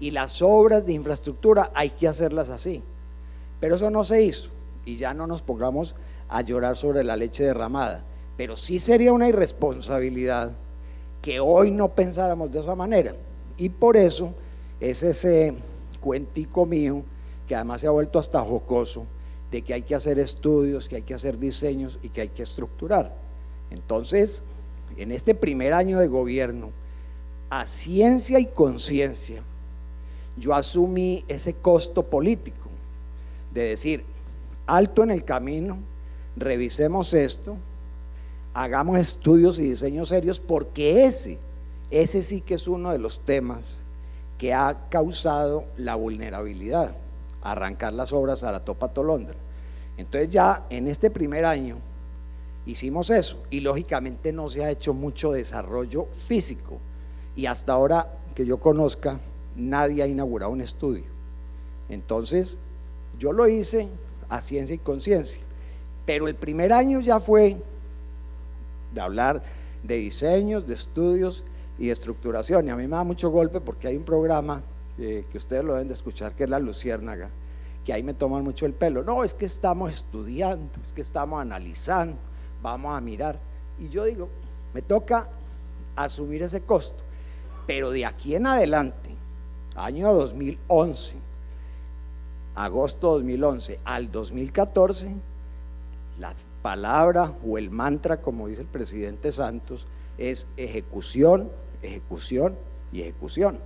y las obras de infraestructura hay que hacerlas así. Pero eso no se hizo, y ya no nos pongamos a llorar sobre la leche derramada, pero sí sería una irresponsabilidad que hoy no pensáramos de esa manera. Y por eso es ese cuentico mío, que además se ha vuelto hasta jocoso, de que hay que hacer estudios, que hay que hacer diseños y que hay que estructurar. Entonces, en este primer año de gobierno, a ciencia y conciencia, yo asumí ese costo político de decir: alto en el camino, revisemos esto, hagamos estudios y diseños serios, porque ese sí que es uno de los temas que ha causado la vulnerabilidad, arrancar las obras a la Topa Tolondra. Entonces ya en este primer año hicimos eso, y lógicamente no se ha hecho mucho desarrollo físico, y hasta ahora que yo conozca nadie ha inaugurado un estudio. Entonces yo lo hice a ciencia y conciencia, pero el primer año ya fue de hablar de diseños, de estudios y de estructuración. Y a mí me da mucho golpe porque hay un programa que ustedes lo deben de escuchar, que es La Luciérnaga, que ahí me toman mucho el pelo. No, es que estamos estudiando, es que estamos analizando, vamos a mirar. Y yo digo, me toca asumir ese costo, pero de aquí en adelante, año 2011, agosto 2011 al 2014, la palabra o el mantra, como dice el presidente Santos, es ejecución, ejecución y ejecución.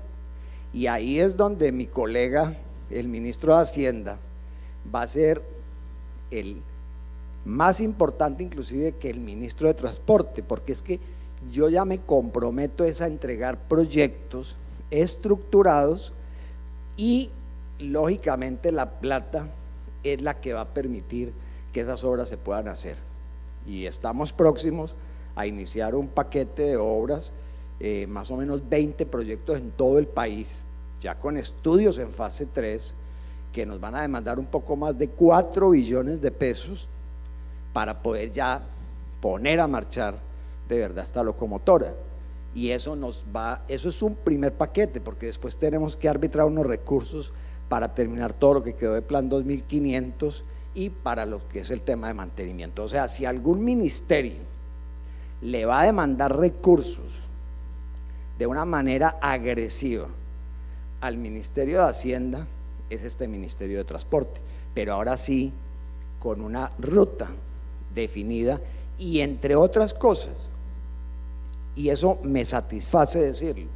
Y ahí es donde mi colega, el ministro de Hacienda, va a ser el más importante inclusive que el ministro de Transporte, porque es que yo ya me comprometo a entregar proyectos estructurados, y lógicamente la plata es la que va a permitir que esas obras se puedan hacer. Y estamos próximos a iniciar un paquete de obras, más o menos 20 proyectos en todo el país, ya con estudios en fase 3, que nos van a demandar un poco más de 4 billones de pesos para poder ya poner a marchar de verdad esta locomotora. Y eso es un primer paquete, porque después tenemos que arbitrar unos recursos para terminar todo lo que quedó de Plan 2500 y para lo que es el tema de mantenimiento. O sea, si algún ministerio le va a demandar recursos de una manera agresiva al Ministerio de Hacienda, es este Ministerio de Transporte, pero ahora sí con una ruta definida y entre otras cosas, y eso me satisface decirlo,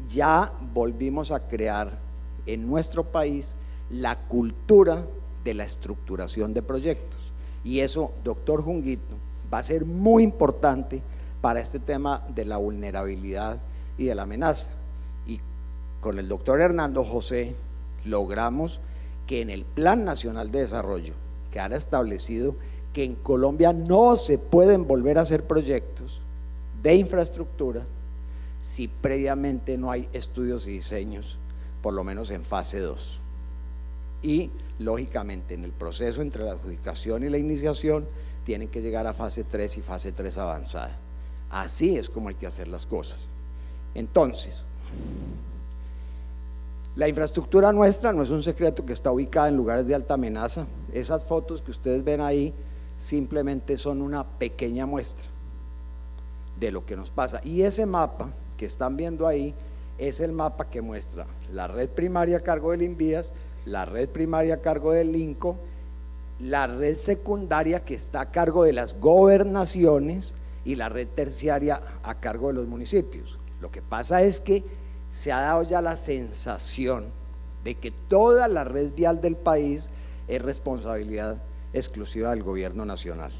ya volvimos a crear en nuestro país la cultura de la estructuración de proyectos, y eso, doctor Junguito, va a ser muy importante para este tema de la vulnerabilidad y de la amenaza. Y con el doctor Hernando José logramos que en el Plan Nacional de Desarrollo quedara establecido que en Colombia no se pueden volver a hacer proyectos de infraestructura si previamente no hay estudios y diseños, por lo menos en fase 2. Y lógicamente en el proceso entre la adjudicación y la iniciación tienen que llegar a fase 3 y fase 3 avanzada. Así es como hay que hacer las cosas. Entonces, la infraestructura nuestra no es un secreto que está ubicada en lugares de alta amenaza. Esas fotos que ustedes ven ahí simplemente son una pequeña muestra de lo que nos pasa. Y ese mapa que están viendo ahí es el mapa que muestra la red primaria a cargo del INVIAS, la red primaria a cargo del INCO, la red secundaria que está a cargo de las gobernaciones y la red terciaria a cargo de los municipios. Lo que pasa es que se ha dado ya la sensación de que toda la red vial del país es responsabilidad exclusiva del gobierno nacional.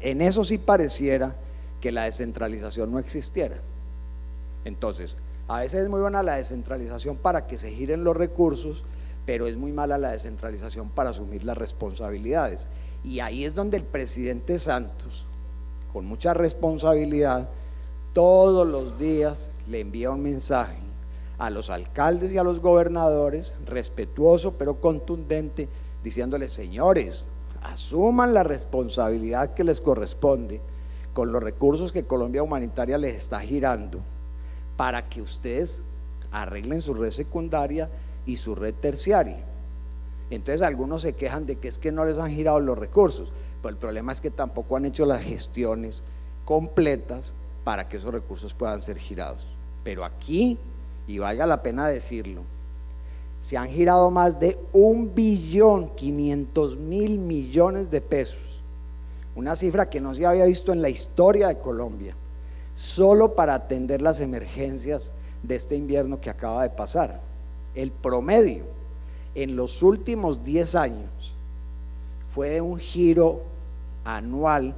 En eso sí pareciera que la descentralización no existiera. Entonces, a veces es muy buena la descentralización para que se giren los recursos, pero es muy mala la descentralización para asumir las responsabilidades. Y ahí es donde el presidente Santos, con mucha responsabilidad, todos los días le envía un mensaje a los alcaldes y a los gobernadores, respetuoso pero contundente, diciéndoles: señores, asuman la responsabilidad que les corresponde con los recursos que Colombia Humanitaria les está girando, para que ustedes arreglen su red secundaria y su red terciaria. Entonces algunos se quejan de que es que no les han girado los recursos, pero el problema es que tampoco han hecho las gestiones completas para que esos recursos puedan ser girados. Pero aquí, y valga la pena decirlo, se han girado más de 1.500.000.000.000 de pesos, una cifra que no se había visto en la historia de Colombia, solo para atender las emergencias de este invierno que acaba de pasar. El promedio en los últimos 10 años fue de un giro anual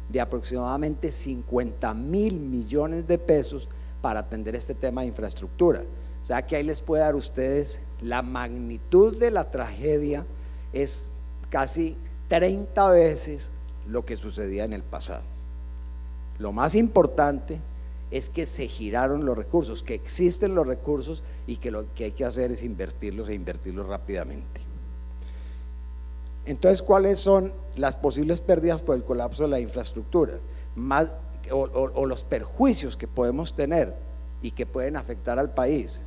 de aproximadamente 50.000.000.000 de pesos para atender este tema de infraestructura. O sea que ahí les puede dar a ustedes la magnitud de la tragedia, es casi 30 veces lo que sucedía en el pasado. Lo más importante es que se giraron los recursos, que existen los recursos y que lo que hay que hacer es invertirlos e invertirlos rápidamente. Entonces, ¿cuáles son las posibles pérdidas por el colapso de la infraestructura? O los perjuicios que podemos tener y que pueden afectar al país.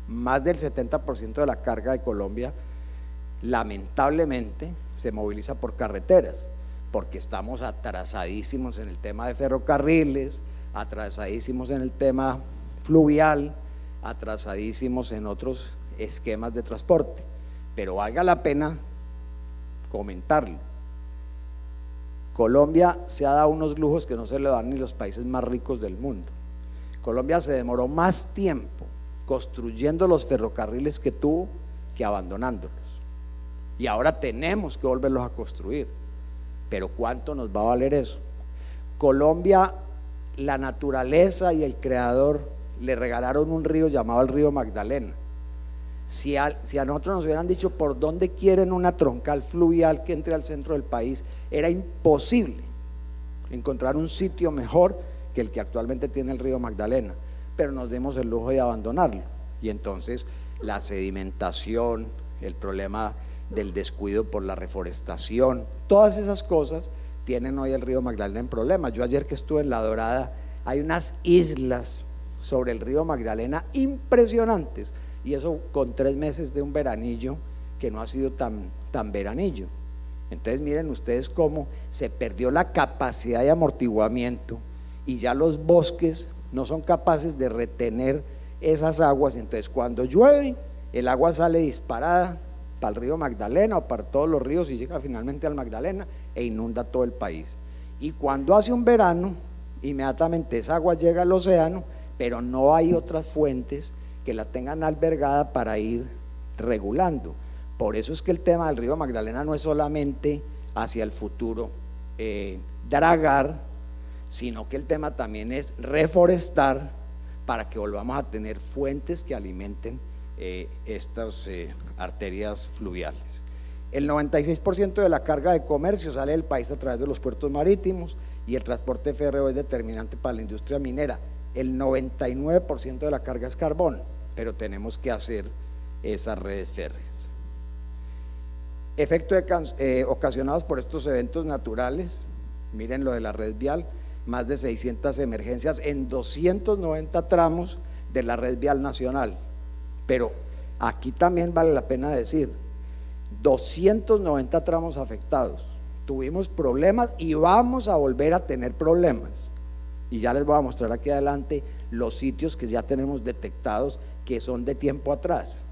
Más del 70% de la carga de Colombia lamentablemente se moviliza por carreteras, porque estamos atrasadísimos en el tema de ferrocarriles, atrasadísimos en el tema fluvial, atrasadísimos en otros esquemas de transporte. Pero valga la pena comentarlo, Colombia se ha dado unos lujos que no se le dan ni los países más ricos del mundo. Colombia se demoró más tiempo construyendo los ferrocarriles que tuvo que abandonándolos, y ahora tenemos que volverlos a construir. Pero ¿cuánto nos va a valer eso? Colombia, la naturaleza y el creador le regalaron un río llamado el río Magdalena. Si a nosotros nos hubieran dicho por dónde quieren una troncal fluvial que entre al centro del país, era imposible encontrar un sitio mejor que el que actualmente tiene el río Magdalena, pero nos dimos el lujo de abandonarlo, y entonces la sedimentación, el problema del descuido por la reforestación, todas esas cosas tienen hoy el río Magdalena en problemas. Yo ayer que estuve en La Dorada, hay unas islas sobre el río Magdalena impresionantes, y eso con 3 meses de un veranillo que no ha sido tan veranillo. Entonces miren ustedes cómo se perdió la capacidad de amortiguamiento, y ya los bosques no son capaces de retener esas aguas. Entonces cuando llueve, el agua sale disparada para el río Magdalena o para todos los ríos y llega finalmente al Magdalena e inunda todo el país. Y cuando hace un verano, inmediatamente esa agua llega al océano, pero no hay otras fuentes que la tengan albergada para ir regulando. Por eso es que el tema del río Magdalena no es solamente hacia el futuro dragar, sino que el tema también es reforestar para que volvamos a tener fuentes que alimenten estas arterias fluviales. El 96% de la carga de comercio sale del país a través de los puertos marítimos, y el transporte férreo es determinante para la industria minera. El 99% de la carga es carbón, pero tenemos que hacer esas redes férreas. Efectos ocasionados por estos eventos naturales, miren lo de la red vial, más de 600 emergencias en 290 tramos de la red vial nacional. Pero aquí también vale la pena decir, 290 tramos afectados, tuvimos problemas y vamos a volver a tener problemas, y ya les voy a mostrar aquí adelante los sitios que ya tenemos detectados que son de tiempo atrás.